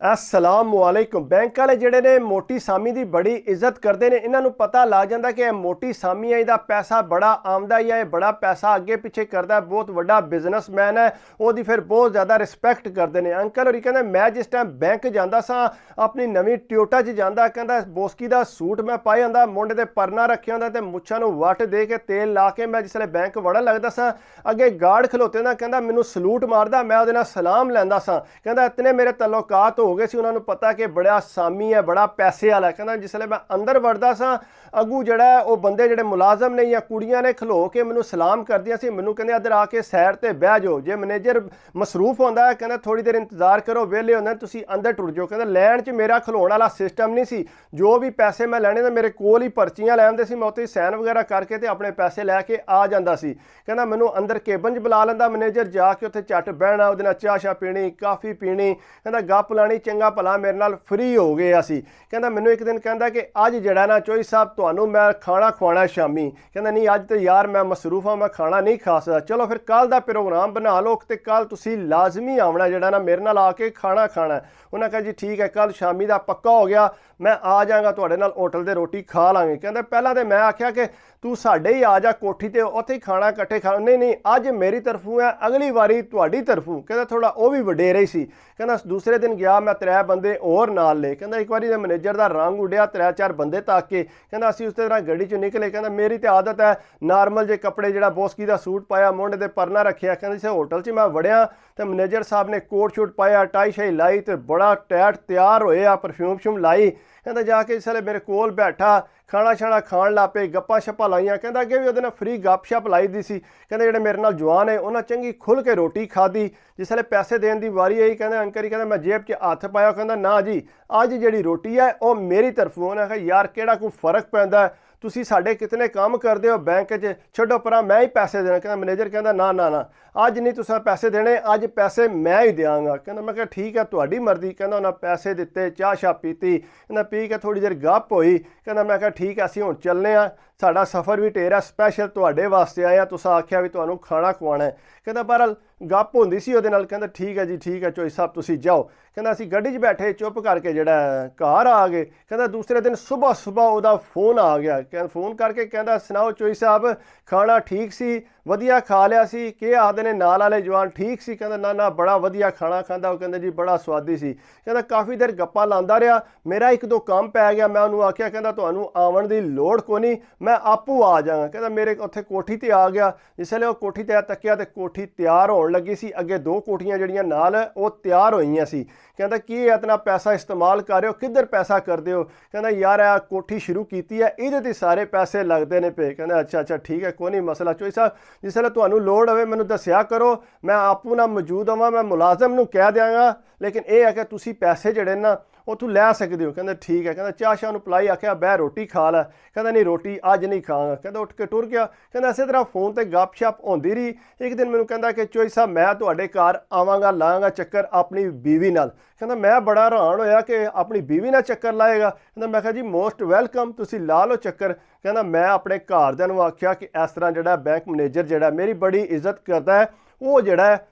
अस्सलाम वालेकुम। बैंक वाले ਜਿਹੜੇ ਨੇ ਮੋਟੀ ਸਾਮੀ ਦੀ ਬੜੀ ਇੱਜ਼ਤ ਕਰਦੇ ਨੇ। ਇਹਨਾਂ ਨੂੰ ਪਤਾ ਲੱਗ ਜਾਂਦਾ ਕਿ ਇਹ ਮੋਟੀ ਸਾਮੀ ਹੈ, ਇਹਦਾ ਪੈਸਾ ਬੜਾ ਆਮਦਾ ਹੀ ਹੈ, ਇਹ ਬੜਾ ਪੈਸਾ ਅੱਗੇ ਪਿੱਛੇ ਕਰਦਾ, ਬਹੁਤ ਵੱਡਾ ਬਿਜ਼ਨਸਮੈਨ ਹੈ, ਉਹਦੀ ਫਿਰ ਬਹੁਤ ਜ਼ਿਆਦਾ ਰਿਸਪੈਕਟ ਕਰਦੇ ਨੇ। ਅੰਕਲ ਹੋਰੀ ਕਹਿੰਦੇ ਮੈਂ ਜਿਸ ਟਾਈਮ ਬੈਂਕ ਜਾਂਦਾ ਸਾਂ ਆਪਣੀ ਨਵੀਂ ਟਿਓਟਾ 'ਚ ਜਾਂਦਾ, ਕਹਿੰਦਾ ਬੋਸਕੀ ਦਾ ਸੂਟ ਮੈਂ ਪਾਇਆ ਹੁੰਦਾ, ਮੁੰਡੇ ਤੇ ਪਰਨਾ ਰੱਖਿਆ ਹੁੰਦਾ ਤੇ ਮੁੱਛਾਂ ਨੂੰ ਵੱਟ ਦੇ ਕੇ ਤੇਲ ਲਾ ਕੇ ਮੈਂ ਜਿਸਲੇ ਬੈਂਕ ਵੜਨ ਲੱਗਦਾ ਸਾਂ ਅੱਗੇ ਗਾਰਡ ਖਲੋਤੇ ਹੁੰਦਾ, ਕਹਿੰਦਾ ਮੈਨੂੰ ਸਲੂਟ ਮਾਰਦਾ, ਮੈਂ ਉਹਦੇ ਨਾਲ ਸਲਾਮ ਲੈਂਦਾ ਸਾਂ। ਕਹਿੰਦਾ ਇਤਨੇ ਮੇਰੇ ਤਲੁਕਾਤ ਹੋ ਗਏ ਸੀ, ਉਹਨਾਂ ਨੂੰ ਪਤਾ कि बड़ा सामी है, बड़ा पैसे वाला। कहना जिसले मैं अंदर वड़दा सा अगू जड़ा वो बंदे जड़े मुलाजम ने या कुड़ियां ने खलो के मैनू सलाम कर दिया सी, मैनू कहंदे इधर आके सैर ते बह जाओ, जे मैनेजर मसरूफ होंदा है कहंदा थोड़ी देर इंतजार करो, वेले होंदे तुसी अंदर टुर जाओ। कहंदा लैन च मेरा खलोण वाला सिस्टम नहीं सी, जो भी पैसे मैं लैने ते मेरे कोल ही पर्चियां लैंदे सी, मैं उत्ते सैन वगैरह करके ते अपने पैसे लैके आ जांदा सी। कहंदा मैनू अंदर केबन च बुला लैंदा मैनेजर, जाके उत्थे झट बहना, ਉਹਦੇ ਨਾਲ ਚਾਹ ਸ਼ਾ ਪੀਣੀ, ਕਾਫੀ ਪੀਣੀ, ਕਹਿੰਦਾ ਗੱਪ ਲਾਣੀ, ਚੰਗਾ ਭਲਾ ਮੇਰੇ ਨਾਲ ਫਰੀ ਹੋ ਗਏ ਅਸੀਂ। ਕਹਿੰਦਾ ਮੈਨੂੰ ਇੱਕ ਦਿਨ ਕਹਿੰਦਾ ਕਿ ਅੱਜ ਜਿਹੜਾ ਨਾ ਚੋਈ ਸਾਹਿਬ ਤੁਹਾਨੂੰ ਮੈਂ ਖਾਣਾ ਖਵਾਉਣਾ ਸ਼ਾਮੀ। ਕਹਿੰਦਾ ਨਹੀਂ ਅੱਜ ਤੇ ਯਾਰ ਮੈਂ ਮਸਰੂਫ ਹਾਂ, ਮੈਂ ਖਾਣਾ ਨਹੀਂ ਖਾ ਸਕਦਾ। ਚਲੋ ਫਿਰ ਕੱਲ ਦਾ ਪ੍ਰੋਗਰਾਮ ਬਣਾ ਲਓ ਤੇ ਕੱਲ ਤੁਸੀਂ ਲਾਜ਼ਮੀ ਆਉਣਾ ਜਿਹੜਾ ਨਾ ਮੇਰੇ ਨਾਲ ਆ ਕੇ ਖਾਣਾ ਖਾਣਾ। ਉਹਨਾਂ ਕਹਾ ਜੀ ਠੀਕ ਹੈ, ਕੱਲ ਸ਼ਾਮੀ ਦਾ ਪੱਕਾ ਹੋ ਗਿਆ, ਮੈਂ ਆ ਜਾਵਾਂਗਾ ਤੁਹਾਡੇ ਨਾਲ ਹੋਟਲ ਦੇ ਰੋਟੀ ਖਾ ਲਾਂਗੇ। ਕਹਿੰਦਾ ਪਹਿਲਾਂ ਤੇ ਮੈਂ ਆਖਿਆ ਕਿ ਤੂੰ ਸਾਡੇ ਹੀ ਆ ਜਾ ਕੋਠੀ ਤੇ, ਉੱਥੇ ਹੀ ਖਾਣਾ ਇਕੱਠੇ ਖਾ। ਨਹੀਂ ਨਹੀਂ ਅੱਜ ਮੇਰੀ ਤਰਫੋਂ ਹੈ, ਅਗਲੀ ਵਾਰੀ ਤੁਹਾਡੀ ਤਰਫੋਂ। ਕਹਿੰਦਾ ਥੋੜਾ ਉਹ ਵੀ ਵਡੇਰੇ ਸੀ। ਕਹਿੰਦਾ ਦੂਸਰੇ ਦਿਨ ਗਿਆ ਮੈਂ 3 ਬੰਦੇ ਹੋਰ ਨਾਲ ਲੈ। ਕਹਿੰਦਾ ਇੱਕ ਵਾਰੀ ਦੇ ਮੈਨੇਜਰ ਦਾ ਰੰਗ ਉੱਡਿਆ, 3-4 ਬੰਦੇ ਤੱਕ ਕੇ। ਕਹਿੰਦਾ ਅਸੀਂ ਉਸੇ ਤਰ੍ਹਾਂ ਗੱਡੀ 'ਚੋਂ ਨਿਕਲੇ। ਕਹਿੰਦਾ ਮੇਰੀ ਤੇ ਆਦਤ ਹੈ ਨਾਰਮਲ ਜੇ ਕੱਪੜੇ, ਜਿਹੜਾ ਬੋਸਕੀ ਦਾ ਸੂਟ ਪਾਇਆ, ਮੁੰਡੇ ਤੇ ਪਰਨਾ ਰੱਖਿਆ। ਕਹਿੰਦਾ ਜਿਸ ਹੋਟਲ 'ਚ ਮੈਂ ਵੜਿਆ ਤੇ ਮੈਨੇਜਰ ਸਾਹਿਬ ਨੇ ਕੋਟ ਸ਼ੂਟ ਪਾਇਆ, ਟਾਈ ਸ਼ਾਈ ਲਾਈ ਤੇ ਬੜਾ ਟੈਟ ਤਿਆਰ ਹੋਏ ਆ, ਪਰਫਿਊਮ ਸ਼ੂਮ ਲਾਈ। ਕਹਿੰਦਾ ਜਾ ਕੇ ਜਿਸਲੇ ਮੇਰੇ ਕੋਲ ਬੈਠਾ ਖਾਣਾ ਛਾਣਾ ਖਾਣ ਲੱਗ ਪਏ, ਗੱਪਾਂ ਛੱਪਾਂ ਲਾਈਆਂ। ਕਹਿੰਦਾ ਅੱਗੇ ਵੀ ਉਹਦੇ ਨਾਲ ਫਰੀ ਗੱਪ ਛੱਪ ਲਾਈ ਦੀ ਸੀ। ਕਹਿੰਦੇ ਜਿਹੜੇ ਮੇਰੇ ਨਾਲ ਜਵਾਨ ਹੈ ਉਹਨਾਂ ਚੰਗੀ ਖੁੱਲ੍ਹ ਕੇ ਰੋਟੀ ਖਾਧੀ। ਜਿਸਲੇ ਪੈਸੇ ਦੇਣ ਦੀ ਵਾਰੀ ਆਈ ਕਹਿੰਦਾ ਅੰਕਲ ਹੀ ਕਹਿੰਦਾ ਮੈਂ ਜੇਬ 'ਚ ਹੱਥ ਪਾਇਆ। ਕਹਿੰਦਾ ਨਾ ਜੀ ਅੱਜ ਜਿਹੜੀ ਰੋਟੀ ਹੈ ਉਹ ਮੇਰੀ ਤਰਫੋਂ। ਉਹਨੇ ਕਿਹਾ ਯਾਰ ਕਿਹੜਾ ਕੋਈ ਫਰਕ ਪੈਂਦਾ, ਤੁਸੀਂ ਸਾਡੇ ਕਿਤਨੇ ਕੰਮ ਕਰਦੇ ਹੋ ਬੈਂਕ 'ਚ, ਛੱਡੋ ਪਰਾਂ ਮੈਂ ਹੀ ਪੈਸੇ ਦੇਣਾ। ਕਹਿੰਦਾ ਮੈਨੇਜਰ ਕਹਿੰਦਾ ਨਾ ਨਾ ਨਾ ਅੱਜ ਨਹੀਂ ਤੁਸੀਂ ਪੈਸੇ ਦੇਣੇ, ਅੱਜ ਪੈਸੇ ਮੈਂ ਹੀ ਦਿਆਂਗਾ। ਕਹਿੰਦਾ ਮੈਂ ਕਿਹਾ ਠੀਕ ਹੈ ਤੁਹਾਡੀ ਮਰਜ਼ੀ। ਕਹਿੰਦਾ ਉਹਨਾਂ ਪੈਸੇ ਦਿੱਤੇ, ਚਾਹ ਸ਼ਾਹ ਪੀਤੀ, ਕਹਿੰਦਾ ਪੀ ਕੇ ਥੋੜ੍ਹੀ ਦੇਰ ਗੱਪ ਹੋਈ। ਕਹਿੰਦਾ ਮੈਂ ਕਿਹਾ ਠੀਕ ਹੈ ਅਸੀਂ ਹੁਣ ਚੱਲਦੇ ਹਾਂ, ਸਾਡਾ ਸਫ਼ਰ ਵੀ ਢੇਰ ਹੈ, ਸਪੈਸ਼ਲ ਤੁਹਾਡੇ ਵਾਸਤੇ ਆਏ ਹਾਂ, ਤੁਸੀਂ ਆਖਿਆ ਵੀ ਤੁਹਾਨੂੰ ਖਾਣਾ ਖਵਾਉਣਾ ਹੈ। ਕਹਿੰਦਾ ਬਹਰਹਾਲ ਗੱਪ ਹੁੰਦੀ ਸੀ ਉਹਦੇ ਨਾਲ। ਕਹਿੰਦਾ ਠੀਕ ਹੈ ਜੀ ਠੀਕ ਹੈ ਚੋਈ ਸਾਹਿਬ ਤੁਸੀਂ ਜਾਓ। ਕਹਿੰਦਾ ਅਸੀਂ ਗੱਡੀ 'ਚ ਬੈਠੇ ਚੁੱਪ ਕਰਕੇ ਜਿਹੜਾ ਘਰ ਆ ਗਏ। ਕਹਿੰਦਾ ਦੂਸਰੇ ਦਿਨ ਸੁਬਾਹ ਉਹਦਾ ਫੋਨ ਆ ਗਿਆ। ਕਹਿੰਦਾ ਫੋਨ ਕਰਕੇ ਕਹਿੰਦਾ ਸੁਣਾਓ ਚੋਈ ਸਾਹਿਬ ਖਾਣਾ ਠੀਕ ਸੀ, ਵਧੀਆ ਖਾ ਲਿਆ ਸੀ, ਕੀ ਆਖਦੇ ਨੇ ਨਾਲ ਵਾਲੇ ਜਵਾਨ ਠੀਕ ਸੀ? ਕਹਿੰਦਾ ਨਾ ਨਾ ਬੜਾ ਵਧੀਆ ਖਾਣਾ ਖਾਂਦਾ। ਉਹ ਕਹਿੰਦੇ ਜੀ ਬੜਾ ਸਵਾਦੀ ਸੀ। ਕਹਿੰਦਾ ਕਾਫੀ ਦੇਰ ਗੱਪਾਂ ਲਾਉਂਦਾ ਰਿਹਾ, ਮੇਰਾ 1-2 ਕੰਮ ਪੈ ਗਿਆ, ਮੈਂ ਉਹਨੂੰ ਆਖਿਆ ਕਹਿੰਦਾ ਤੁਹਾਨੂੰ ਆਉਣ ਦੀ ਲੋੜ ਕੋਈ ਨਹੀਂ, ਮੈਂ ਆਪੂ ਆ ਜਾਵਾਂਗਾ। ਕਹਿੰਦਾ ਮੇਰੇ ਉੱਥੇ ਕੋਠੀ ਤੇ ਆ ਗਿਆ। ਜਿਸ ਵੇਲੇ ਉਹ ਕੋਠੀ ਤੇ ਤੱਕਿਆ ਤੇ ਕੋਠੀ ਤਿਆਰ ਹੋਣ ਲੱਗੀ ਸੀ, ਅੱਗੇ 2 ਕੋਠੀਆਂ ਜਿਹੜੀਆਂ ਨਾਲ ਉਹ ਤਿਆਰ ਹੋਈਆਂ ਸੀ। ਕਹਿੰਦਾ ਕੀ ਇਤਨਾ ਪੈਸਾ ਇਸਤੇਮਾਲ ਕਰ ਰਹੇ ਹੋ, ਕਿੱਧਰ ਪੈਸਾ ਕਰਦੇ ਹੋ? ਕਹਿੰਦਾ ਯਾਰ ਇਹ ਕੋਠੀ ਸ਼ੁਰੂ ਕੀਤੀ ਹੈ, ਇਹਦੇ ਤੇ ਸਾਰੇ ਪੈਸੇ ਲੱਗਦੇ ਨੇ ਪਏ। ਕਹਿੰਦਾ ਅੱਛਾ ਠੀਕ ਹੈ ਕੋਈ ਨਹੀਂ ਮਸਲਾ ਚੋਈ ਸਾਹਿਬ, ਜਿਸ ਵੇਲੇ ਤੁਹਾਨੂੰ ਲੋੜ ਹੋਵੇ ਮੈਨੂੰ ਦੱਸਿਆ ਕਰੋ, ਮੈਂ ਆਪੂ ਨਾਲ ਮੌਜੂਦ ਹੋਵਾਂ, ਮੈਂ ਮੁਲਾਜ਼ਮ ਨੂੰ ਕਹਿ ਦਿਆਂਗਾ, ਲੇਕਿਨ ਇਹ ਹੈ ਕਿ ਤੁਸੀਂ ਪੈਸੇ ਜਿਹੜੇ ਨਾ ਉੱਥੋਂ ਲੈ ਸਕਦੇ ਹੋ। ਕਹਿੰਦਾ ਠੀਕ ਹੈ। ਕਹਿੰਦਾ ਚਾਹ ਸ਼ਾਹ ਨੂੰ ਪਲਾਈ, ਆਖਿਆ ਬਹਿ ਰੋਟੀ ਖਾ ਲੈ। ਕਹਿੰਦਾ ਨਹੀਂ ਰੋਟੀ ਅੱਜ ਨਹੀਂ ਖਾਵਾਂਗਾ। ਕਹਿੰਦਾ ਉੱਠ ਕੇ ਟੁਰ ਗਿਆ। ਕਹਿੰਦਾ ਇਸੇ ਤਰ੍ਹਾਂ ਫੋਨ ਤੇ ਗੱਪ ਸ਼ੱਪ ਹੁੰਦੀ ਰਹੀ। ਇੱਕ ਦਿਨ ਮੈਨੂੰ ਕਹਿੰਦਾ ਕਿ ਚੋਈ ਸਾਹਿਬ ਮੈਂ ਤੁਹਾਡੇ ਘਰ ਆਵਾਂਗਾ, ਲਾਵਾਂਗਾ ਚੱਕਰ ਆਪਣੀ ਬੀਵੀ ਨਾਲ। ਕਹਿੰਦਾ ਮੈਂ ਬੜਾ ਹੈਰਾਨ ਹੋਇਆ ਕਿ ਆਪਣੀ ਬੀਵੀ ਨਾਲ ਚੱਕਰ ਲਾਏਗਾ। ਕਹਿੰਦਾ ਮੈਂ ਕਿਹਾ ਜੀ ਮੋਸਟ ਵੈਲਕਮ, ਤੁਸੀਂ ਲਾ ਲਓ ਚੱਕਰ। ਕਹਿੰਦਾ ਮੈਂ ਆਪਣੇ ਘਰਦਿਆਂ ਨੂੰ ਆਖਿਆ ਕਿ ਇਸ ਤਰ੍ਹਾਂ ਜਿਹੜਾ ਬੈਂਕ ਮੈਨੇਜਰ ਜਿਹੜਾ ਮੇਰੀ ਬੜੀ ਇੱਜ਼ਤ ਕਰਦਾ ਹੈ, ਉਹ ਜਿਹੜਾ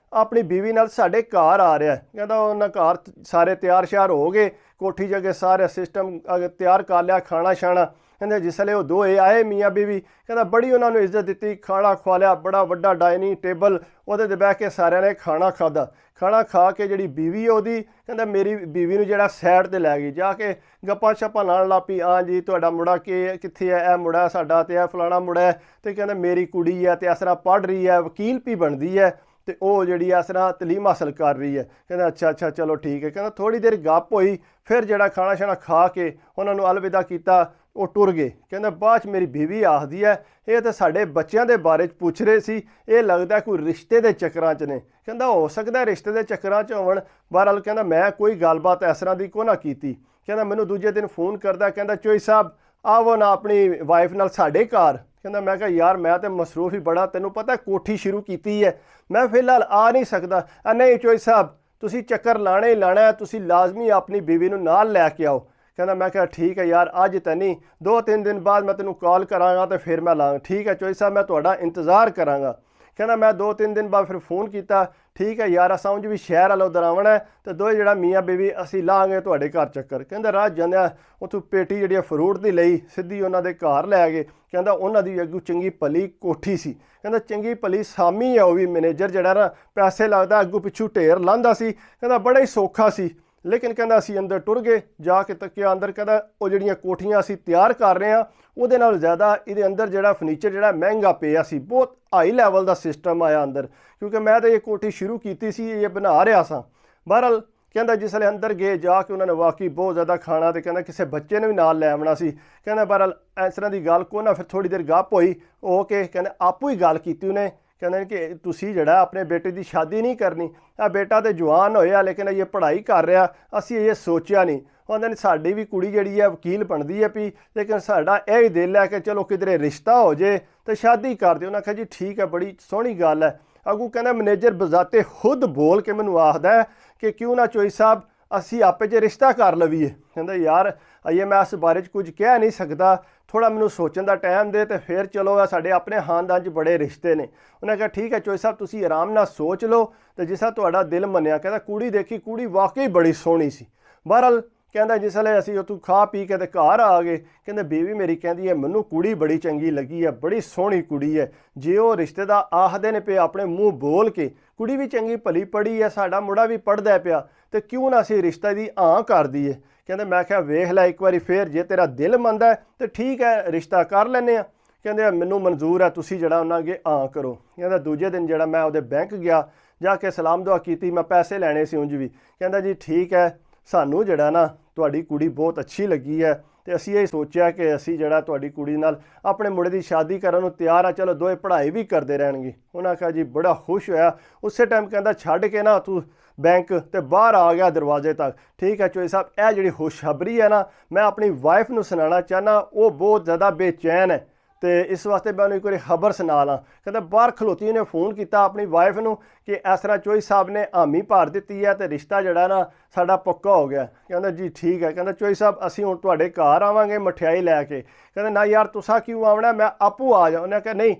ਆਪਣੀ ਬੀਵੀ ਨਾਲ ਸਾਡੇ ਘਰ ਆ ਰਿਹਾ। ਕਹਿੰਦਾ ਉਹਨਾਂ ਘਰ ਸਾਰੇ ਤਿਆਰ ਸ਼ਿਆਰ ਹੋ ਗਏ, ਕੋਠੀ ਜਗ੍ਹਾ ਸਾਰੇ ਸਿਸਟਮ ਤਿਆਰ ਕਰ ਲਿਆ, ਖਾਣਾ ਛਾਣਾ। ਕਹਿੰਦੇ ਜਿਸ ਵੇਲੇ ਉਹ ਦੋਏ ਆਏ ਮੀਆਂ ਬੀਵੀ, ਕਹਿੰਦਾ ਬੜੀ ਉਹਨਾਂ ਨੂੰ ਇੱਜ਼ਤ ਦਿੱਤੀ, ਖਾਣਾ ਖਵਾ ਲਿਆ, ਬੜਾ ਵੱਡਾ ਡਾਈਨਿੰਗ ਟੇਬਲ, ਉਹਦੇ 'ਤੇ ਬਹਿ ਕੇ ਸਾਰਿਆਂ ਨੇ ਖਾਣਾ ਖਾਧਾ। ਖਾਣਾ ਖਾ ਕੇ ਜਿਹੜੀ ਬੀਵੀ ਉਹਦੀ, ਕਹਿੰਦਾ ਮੇਰੀ ਬੀਵੀ ਨੂੰ ਜਿਹੜਾ ਸਾਈਡ 'ਤੇ ਲੈ ਗਈ, ਜਾ ਕੇ ਗੱਪਾਂ ਛੱਪਾਂ ਲਾਉਣ ਲੱਗ ਪਈ। ਹਾਂ ਜੀ ਤੁਹਾਡਾ ਮੁੰਡਾ ਕਿੱਥੇ ਹੈ? ਇਹ ਮੁੰਡਾ ਸਾਡਾ ਤੇ ਇਹ ਫਲਾਣਾ ਮੁੰਡਾ ਹੈ, ਤੇ ਕਹਿੰਦਾ ਮੇਰੀ ਕੁੜੀ ਹੈ ਤੇ ਇਸ ਤਰ੍ਹਾਂ ਪੜ੍ਹ ਰਹੀ ਹੈ, ਵਕੀਲ ਵੀ ਬਣਦੀ ਹੈ, ਤੇ ਉਹ ਜਿਹੜੀ ਇਸ ਤਰ੍ਹਾਂ ਤਲੀਮ ਹਾਸਲ ਕਰ ਰਹੀ ਹੈ। ਕਹਿੰਦਾ ਅੱਛਾ ਚਲੋ ਠੀਕ ਹੈ। ਕਹਿੰਦਾ ਥੋੜ੍ਹੀ ਦੇਰ ਗੱਪ ਹੋਈ, ਫਿਰ ਜਿਹੜਾ ਖਾਣਾ ਛਾਣਾ ਖਾ ਕੇ ਉਹਨਾਂ ਨੂੰ ਅਲਵਿਦਾ ਕੀਤਾ, ਉਹ ਟੁਰ ਗਏ। ਕਹਿੰਦਾ ਬਾਅਦ 'ਚ ਮੇਰੀ ਬੀਵੀ ਆਖਦੀ ਹੈ ਇਹ ਤਾਂ ਸਾਡੇ ਬੱਚਿਆਂ ਦੇ ਬਾਰੇ 'ਚ ਪੁੱਛ ਰਹੇ ਸੀ, ਇਹ ਲੱਗਦਾ ਕੋਈ ਰਿਸ਼ਤੇ ਦੇ ਚੱਕਰਾਂ 'ਚ ਨੇ। ਕਹਿੰਦਾ ਹੋ ਸਕਦਾ ਰਿਸ਼ਤੇ ਦੇ ਚੱਕਰਾਂ 'ਚ ਹੋਣ। ਬਹਰਹਾਲ ਕਹਿੰਦਾ ਮੈਂ ਕੋਈ ਗੱਲਬਾਤ ਇਸ ਤਰ੍ਹਾਂ ਦੀ ਕੋ ਨਾ ਕੀਤੀ। ਕਹਿੰਦਾ ਮੈਨੂੰ ਦੂਜੇ ਦਿਨ ਫੋਨ ਕਰਦਾ, ਕਹਿੰਦਾ ਚੋਈ ਸਾਹਿਬ ਆਵੋ ਨਾ ਆਪਣੀ ਵਾਈਫ ਨਾਲ ਸਾਡੇ ਘਰ। ਕਹਿੰਦਾ ਮੈਂ ਕਿਹਾ ਯਾਰ ਮੈਂ ਤਾਂ ਮਸਰੂਫ ਹੀ ਬੜਾ, ਤੈਨੂੰ ਪਤਾ ਕੋਠੀ ਸ਼ੁਰੂ ਕੀਤੀ ਹੈ, ਮੈਂ ਫਿਲਹਾਲ ਆ ਨਹੀਂ ਸਕਦਾ। ਨਹੀਂ ਚੋਈ ਸਾਹਿਬ ਤੁਸੀਂ ਚੱਕਰ ਲਾਣਾ ਹੀ ਲਾਣਾ ਹੈ, ਤੁਸੀਂ ਲਾਜ਼ਮੀ ਆਪਣੀ ਬੀਵੀ ਨੂੰ ਨਾਲ ਲੈ ਕੇ ਆਓ। ਕਹਿੰਦਾ ਮੈਂ ਕਿਹਾ ਠੀਕ ਹੈ ਯਾਰ ਅੱਜ ਤਾਂ ਨਹੀਂ, 2-3 ਦਿਨ ਬਾਅਦ ਮੈਂ ਤੈਨੂੰ ਕਾਲ ਕਰਾਂਗਾ ਤੇ ਫਿਰ ਮੈਂ ਲਾਂਗਾ। ਠੀਕ ਹੈ ਚੋਈ ਸਾਹਿਬ ਮੈਂ ਤੁਹਾਡਾ ਇੰਤਜ਼ਾਰ ਕਰਾਂਗਾ। ਕਹਿੰਦਾ ਮੈਂ 2-3 ਦਿਨ ਬਾਅਦ ਫਿਰ ਫੋਨ ਕੀਤਾ। ठीक है यार असां ਉਂਝ भी शहर वालों दरावना है तो दोए ਜਿਹੜਾ ਮੀਆਂ ਬੀਵੀ ਅਸੀਂ ਲਾਂਗੇ ਤੁਹਾਡੇ ਘਰ ਚੱਕਰ। ਕਹਿੰਦਾ ਰਾਹ ਜਾਂਦਿਆਂ ਉੱਥੋਂ ਪੇਟੀ ਜਿਹੜੀ ਫਰੂਟ ਦੀ ਲਈ ਸਿੱਧੀ ਉਹਨਾਂ ਦੇ ਘਰ ਲੈ ਗਏ। ਕਹਿੰਦਾ ਉਹਨਾਂ ਦੀ ਅੱਗੂ ਚੰਗੀ ਭਲੀ ਕੋਠੀ ਸੀ। ਕਹਿੰਦਾ ਚੰਗੀ ਭਲੀ ਸਾਮੀ ਹੈ ਉਹ ਵੀ ਮੈਨੇਜਰ ਜਿਹੜਾ ਨਾ ਪੈਸੇ ਲੱਗਦਾ ਅੱਗੂ ਪਿੱਛੂ ਢੇਰ ਲਾਂਦਾ ਸੀ। ਕਹਿੰਦਾ ਬੜਾ ਹੀ ਸੌਖਾ ਸੀ। लेकिन कहता असी अंदर टुर गए जाके तकिया अंदर कहता वो जड़ियाँ कोठियाँ असी तैयार कर रहे हैं वो ज़्यादा ये अंदर जोड़ा फर्नीचर जोड़ा महंगा पिया सी बहुत हाई लैवल का सिस्टम आया अंदर क्योंकि मैं तो ये कोठी शुरू की सी ये बना रहा सा। बहरहाल कहता जिसले अंदर गए जाके उन्होंने वाकई बहुत ज़्यादा खाना तो कहना किसी बच्चे ने भी नाल लै आना सी। कहना बहरहाल इस तरह की गल को ना फिर थोड़ी देर गप हुई हो के कहना आपू ही गल की उन्हें कहते कि तुसी जड़ा अपने बेटे की शादी नहीं करनी आ बेटा तो जवान होया लेकिन ये पढ़ाई कर रहा असी ये सोचा नहीं कहते साड़ी भी कुड़ी जी है वकील बनती है पी लेकिन साड़ा यही दिल है कि चलो किधरे रिश्ता हो जाए तो शादी कर दो। उन्हें आखिया जी ठीक है बड़ी सोहनी गल है। अगू कहना मैनेजर बजाते खुद बोल के मैनू आखदा है कि क्यों ना चोई साहब असी आपे च रिश्ता कर लवीए। कहते यार अजे मैं इस बारे कुछ कह नहीं सकता थोड़ा मैनू सोचने का टाइम दे तो फिर चलो साढ़े अपने खानदान च बड़े रिश्ते ने। उन्हें कहा ठीक है चोई साहब तुसी आराम नाल सोच लो तो जिसा तुहाडा दिल मन्निया। कहता कुड़ी देखी कुड़ी वाकई बड़ी सोहनी सी। बहरहाल कहता जिसले असी उत्थों खा पी के घर आ गए कहते बीवी मेरी कहती है मैनू कुड़ी बड़ी चंगी लगी है बड़ी सोहनी कुड़ी है जे वो रिश्तेदार आखदे ने पे अपने मूँह बोल के कुड़ी भी चंगी भली पढ़ी है साडा मुड़ा भी पढ़दा पिया तो क्यों ना असी रिश्ते की हाँ कर दईए। कहते मैं क्या वेख लै एक बारी फिर जे तेरा दिल मनदा है तो ठीक है रिश्ता कर लैने आ। कहते मैनू मंजूर है तुसी जड़ा उन्हां अगे हाँ करो। कहता दूजे दिन जड़ा मैं उहदे बैंक गया जाके सलाम दुआ की मैं पैसे लैने सी ਉਂਝ भी। कहता जी ठीक है सानू जड़ा ना तुहाडी कुड़ी बहुत अच्छी लगी है तो असी ये सोचा कि असी जड़ा तुहाडी कुड़ी नाल अपने मुंडे की शादी करन नूं तैयार आ चलो दोए पढ़ाई भी करते रहणगे। उन्हें आखिया जी बड़ा खुश होया उस टाइम कहता छड्ड के ना तू बैंक तो बाहर आ गया दरवाजे तक। ठीक है चोई साहब यह जी खुशखबरी है ना मैं अपनी वाइफ नूं सुनाना चाहना वो बहुत ज़्यादा बेचैन है तो इस वास्ते मैं उन्हें कोई खबर सुना ला। कहता बाहर खलोती ने फ़ोन किया अपनी वाइफ नूं कि इस तरह चोई साहब ने हामी भर दी है तो रिश्ता जड़ा ना साडा पक्का हो गया। कहता जी ठीक है। कहता चोई साहब असी हुण तुहाडे घर आवांगे मठियाई लैके। कहता ना यार तुसा क्यों आवना मैं आपू आ जा। उन्हें कहा नहीं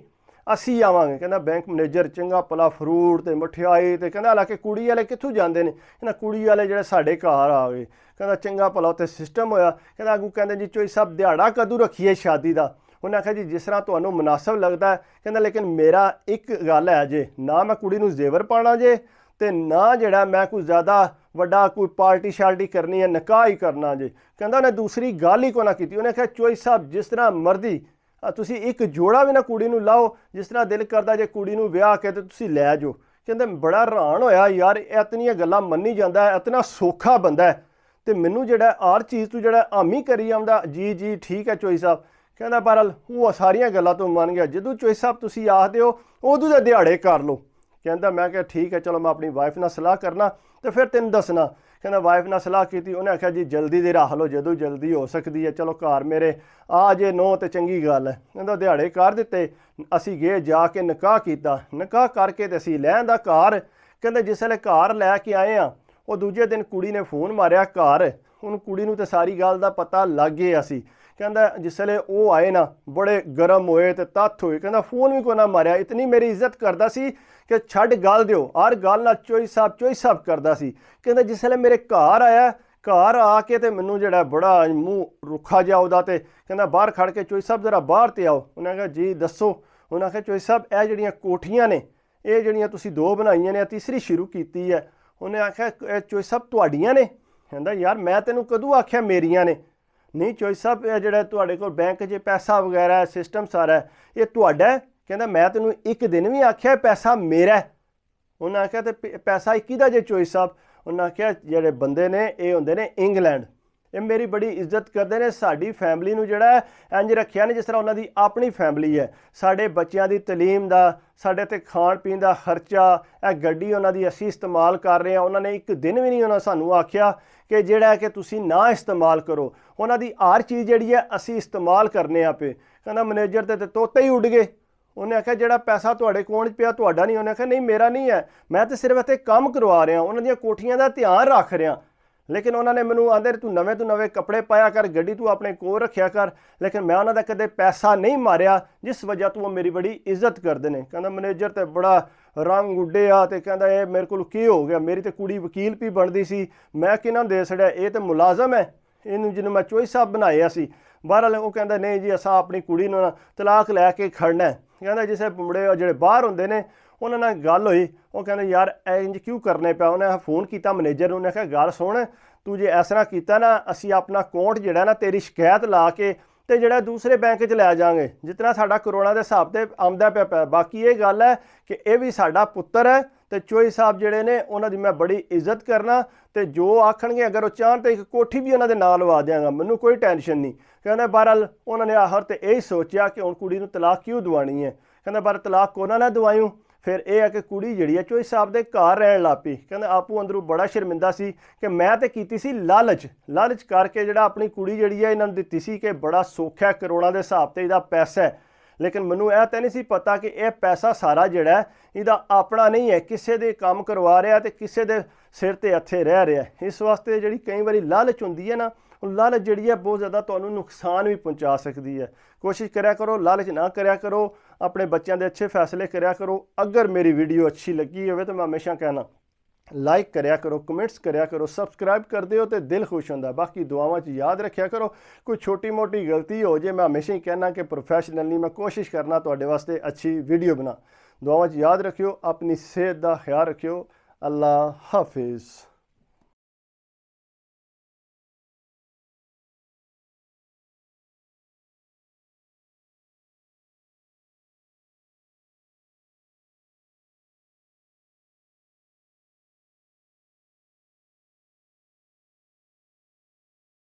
असी आवांगे। कहना बैंक मैनेजर चंगा भला फ्रूट तो मठियाई तो कहना हालांकि कुड़ी वाले कित्थों जाते हैं कहना कुड़ी वाले जो साढ़े घर आ गए। कहना चंगा भला उत्थे सिस्टम होया। कहना अगू कहते जी चोई साहब दिहाड़ा कदों रखीए शादी का। उन्हें आखिया जी जिस तरह तुहानूं मुनासिब लगता है। कहना लेकिन मेरा एक गल है जे ना मैं कुड़ी नूं जेवर पाना जे तो ना जड़ा मैं कोई ज़्यादा वड्डा कोई पार्टी शार्टी करनी है निकाह ही करना जे। कहता उन्हें दूसरी गल ही को ना की। उन्हें आखिया चोई साहब जिस तरह मर्जी तुसी एक जोड़ा भी ना कुड़ी नूं लाओ जिस तरह दिल करदा जे कुड़ी नूं विआह के ते तुसी लै जाओ। कहते बड़ा हैरान होया यार इतनियां गल्लां मन्नी जांदा है इतना सौखा बंदा है तो मैनू जड़ा हर चीज़ तू जड़ा हामी करी आंदा जी जी ठीक है चोई साहब। कहता बहरहाल वो सारियां गल्लां तो मन गया जदों चोई साहब तुसी आखदे हो उदों दे दिहाड़े कर लो। कहता मैं क्या ठीक है चलो मैं अपनी वाइफ नाल सलाह करना तो फिर तेन दसना। कहना वाइफ नाल सलाह की उन्हें आख्या जी जल्दी दी रख लो जदों जल्दी हो सकती है चलो घर मेरे आ जे नो तो चंगी गल है। कहता दिहाड़े कर दिते असी गए जाके निकाह किया निकाह करके तो असी लैंदा घर। कहते जिसले घर लैके आए हाँ वो दूजे दिन कुड़ी ने फोन मारिया घर हुण कुड़ी नूं तो सारी गल का पता लग गया सी। कहता जिसले वो आए ना बड़े गर्म होए तो तत्थ होए। कहता फोन भी को ना मारिया इतनी मेरी इज्जत करता सी कि छड्ड गल दिओ हर गल नाल चोई साहब करता सी। कहता जिसले मेरे घर आया घर आके तो मैनू जड़ा बड़ा मूँह रुखा जा उहदा ते कहता बाहर खड़ के चोई साहब जरा बाहर ते आओ। उन्हें कहा जी दसो। उन्हें आख्या चोई साहब यह जड़ियाँ कोठियाँ ने ये जड़ियाँ तुसी दो बनाईयां ने तीसरी शुरू की है। उन्हें आख्या चोई साहब तुहाड़ियां ने। कहता यार मैं तेनू कदों आख्या मेरियां ने नहीं चोई साहब यह जड़ा तुहाडे कोल बैंक च पैसा वगैरह सिस्टम सारा है ये तुहाडा है। कहता मैं तेनू एक दिन भी आख्या पैसा मेरा है। उन्हें आख्या तो पैसा किहदा जे चोई साहब। उन्हें आख्या जेडे बंदे ने ये हुंदे ने इंग्लैंड ये मेरी बड़ी इज्जत करते हैं साडी फैमिली नूं जिहड़ा इंज रखिया ने जिस तरह उन्हां दी अपनी फैमिली है। साडे बच्चों की तलीम का साडे ते खाण पीण का खर्चा यह गड्डी उन्हां दी असीं इस्तेमाल कर रहे हैं। उन्होंने एक दिन भी नहीं उन्होंने सानूं आख्या कि जिहड़ा कि तुसीं ना इस्तेमाल करो उन्हां दी हर चीज़ जिहड़ी है असीं इस्तेमाल करने आ पे। कहना मैनेजर ते तोते ही उड़ गए। उन्हें आख्या जिहड़ा पैसा तुहाडे कोल पिया तुहाडा नहीं। उन्हें आख्या नहीं मेरा नहीं है मैं तो सिर्फ इत्थे काम करवा रहा उन्हां दी कोठियां दा ध्यान रख रहा। लेकिन उन्होंने मैनू आंदे तू नवे कपड़े पाया कर गड्डी तू अपने कोल रखिया कर लेकिन मैं उन्होंने कदे पैसा नहीं मारिया जिस वजह तो वो मेरी बड़ी इज्जत करते हैं। कहना मैनेजर तो बड़ा ਰੰਗ ਉੱਡਿਆ ਤੇ ਕਹਿੰਦਾ ਇਹ ਮੇਰੇ ਕੋਲ ਕੀ ਹੋ ਗਿਆ, ਮੇਰੀ ਤੇ ਕੁੜੀ ਵਕੀਲ ਵੀ ਬਣਦੀ ਸੀ, ਮੈਂ ਕਿਹਨਾਂ ਦੇ ਛੜਿਆ, ਇਹ ਤੇ ਮੁਲਾਜ਼ਮ ਹੈ, ਇਹਨੂੰ ਜਿਹਨੂੰ ਮੈਂ ਚੋਈ ਸਾਹਿਬ ਬਣਾਇਆ ਸੀ। ਬਹਰਹਾਲ ਉਹ ਕਹਿੰਦਾ ਨਹੀਂ ਜੀ ਅਸਾਂ ਆਪਣੀ ਕੁੜੀ ਨੂੰ ਨਾ ਤਲਾਕ ਲੈ ਕੇ ਖੜਨਾ। ਕਹਿੰਦਾ ਜਿਸੇ ਮੁੰਡੇ ਜਿਹੜੇ ਬਾਹਰ ਹੁੰਦੇ ਨੇ ਉਹਨਾਂ ਨਾਲ ਗੱਲ ਹੋਈ, ਉਹ ਕਹਿੰਦੇ ਯਾਰ ਇੰਜ ਕਿਉਂ ਕਰਨੇ ਪਿਆ। ਉਹਨੇ ਫੋਨ ਕੀਤਾ ਮੈਨੇਜਰ ਨੂੰ, ਉਹਨੇ ਕਿਹਾ ਗੱਲ ਸੁਣ ਤੂੰ ਜੇ ਇਸ ਤਰ੍ਹਾਂ ਕੀਤਾ ਨਾ ਅਸੀਂ ਆਪਣਾ ਅਕਾਊਂਟ ਜਿਹੜਾ ਨਾ ਤੇਰੀ ਸ਼ਿਕਾਇਤ ਲਾ ਕੇ ਤੇ ਜਿਹੜਾ ਦੂਸਰੇ ਬੈਂਕ 'ਚ ਲੈ ਜਾਵਾਂਗੇ, ਜਿਤਨਾ ਸਾਡਾ ਕਰੋਨਾ ਦੇ ਹਿਸਾਬ ਤੇ ਆਮਦਾ ਪਿਆ। ਬਾਕੀ ਇਹ ਗੱਲ ਹੈ ਕਿ ਇਹ ਵੀ ਸਾਡਾ ਪੁੱਤਰ ਹੈ ਤੇ ਚੋਈ ਸਾਹਿਬ ਜਿਹੜੇ ਨੇ ਉਹਨਾਂ ਦੀ ਮੈਂ ਬੜੀ ਇੱਜ਼ਤ ਕਰਨਾ ਤੇ ਜੋ ਆਖਣਗੇ ਅਗਰ ਉਹ ਚਾਹਣ ਤਾਂ ਇੱਕ ਕੋਠੀ ਵੀ ਉਹਨਾਂ ਦੇ ਨਾਲ ਲਵਾ ਦਿਆਂਗਾ, ਮੈਨੂੰ ਕੋਈ ਟੈਨਸ਼ਨ ਨਹੀਂ। ਕਹਿੰਦਾ ਬਹਰਹਾਲ ਉਹਨਾਂ ਨੇ ਆਖਰ ਤੇ ਇਹ ਸੋਚਿਆ ਕਿ ਹੁਣ ਕੁੜੀ ਨੂੰ ਤਲਾਕ ਕਿਉਂ ਦਵਾਣੀ ਹੈ। ਕਹਿੰਦਾ ਪਰ ਤਲਾਕ ਕੋਨਾ ਨਾ ਦਵਾਇਓ। ਫਿਰ ਇਹ ਹੈ ਕਿ ਕੁੜੀ ਜਿਹੜੀ ਹੈ ਚੋਈ ਸਾਹਿਬ ਦੇ ਘਰ ਰਹਿਣ ਲੱਗ ਪਈ। ਕਹਿੰਦਾ ਆਪੂ ਅੰਦਰੋਂ ਬੜਾ ਸ਼ਰਮਿੰਦਾ ਸੀ ਕਿ ਮੈਂ ਤੇ ਕੀਤੀ ਸੀ ਲਾਲਚ ਕਰਕੇ ਜਿਹੜਾ ਆਪਣੀ ਕੁੜੀ ਜਿਹੜੀ ਹੈ ਇਹਨਾਂ ਨੂੰ ਦਿੱਤੀ ਸੀ ਕਿ ਬੜਾ ਸੌਖਾ ਕਰੋੜਾਂ ਦੇ ਹਿਸਾਬ ਤੇ ਇਹਦਾ ਪੈਸਾ ਹੈ, ਲੇਕਿਨ ਮੈਨੂੰ ਇਹ ਤਾਂ ਨਹੀਂ ਸੀ ਪਤਾ ਕਿ ਇਹ ਪੈਸਾ ਸਾਰਾ ਜਿਹੜਾ ਇਹਦਾ ਆਪਣਾ ਨਹੀਂ ਹੈ, ਕਿਸੇ ਦੇ ਕੰਮ ਕਰਵਾ ਰਿਹਾ ਤੇ ਕਿਸੇ ਦੇ ਸਿਰ ਤੇ ਇੱਥੇ ਰਹਿ ਰਿਹਾ। ਇਸ ਵਾਸਤੇ ਜਿਹੜੀ ਕਈ ਵਾਰੀ ਲਾਲਚ ਹੁੰਦੀ ਹੈ ਨਾ, ਉਹ ਲਾਲਚ ਜਿਹੜੀ ਹੈ ਬਹੁਤ ਜ਼ਿਆਦਾ ਤੁਹਾਨੂੰ ਨੁਕਸਾਨ ਵੀ ਪਹੁੰਚਾ ਸਕਦੀ ਹੈ। ਕੋਸ਼ਿਸ਼ ਕਰਿਆ ਕਰੋ ਲਾਲਚ ਨਾ ਕਰਿਆ ਕਰੋ, ਆਪਣੇ ਬੱਚਿਆਂ ਦੇ ਅੱਛੇ ਫੈਸਲੇ ਕਰਿਆ ਕਰੋ। ਅਗਰ ਮੇਰੀ ਵੀਡੀਓ ਅੱਛੀ ਲੱਗੀ ਹੋਵੇ ਤਾਂ ਮੈਂ ਹਮੇਸ਼ਾ ਕਹਿਣਾ ਲਾਈਕ ਕਰਿਆ ਕਰੋ, ਕਮੈਂਟਸ ਕਰਿਆ ਕਰੋ, ਸਬਸਕ੍ਰਾਈਬ ਕਰ ਦਿਓ ਤੇ ਦਿਲ ਖੁਸ਼ ਹੁੰਦਾ। ਬਾਕੀ ਦੁਆਵਾਂ 'ਚ ਯਾਦ ਰੱਖਿਆ ਕਰੋ, ਕੋਈ ਛੋਟੀ ਮੋਟੀ ਗਲਤੀ ਹੋ ਜੇ ਮੈਂ ਹਮੇਸ਼ਾ ਹੀ ਕਹਿਣਾ ਕਿ ਪ੍ਰੋਫੈਸ਼ਨਲੀ ਮੈਂ ਕੋਸ਼ਿਸ਼ ਕਰਨਾ ਤੁਹਾਡੇ ਵਾਸਤੇ ਅੱਛੀ ਵੀਡੀਓ ਬਣਾ। ਦੁਆਵਾਂ 'ਚ ਯਾਦ ਰੱਖਿਓ, ਆਪਣੀ ਸਿਹਤ ਦਾ ਖਿਆਲ ਰੱਖਿਓ। ਅੱਲਾ ਹਾਫਿਜ਼।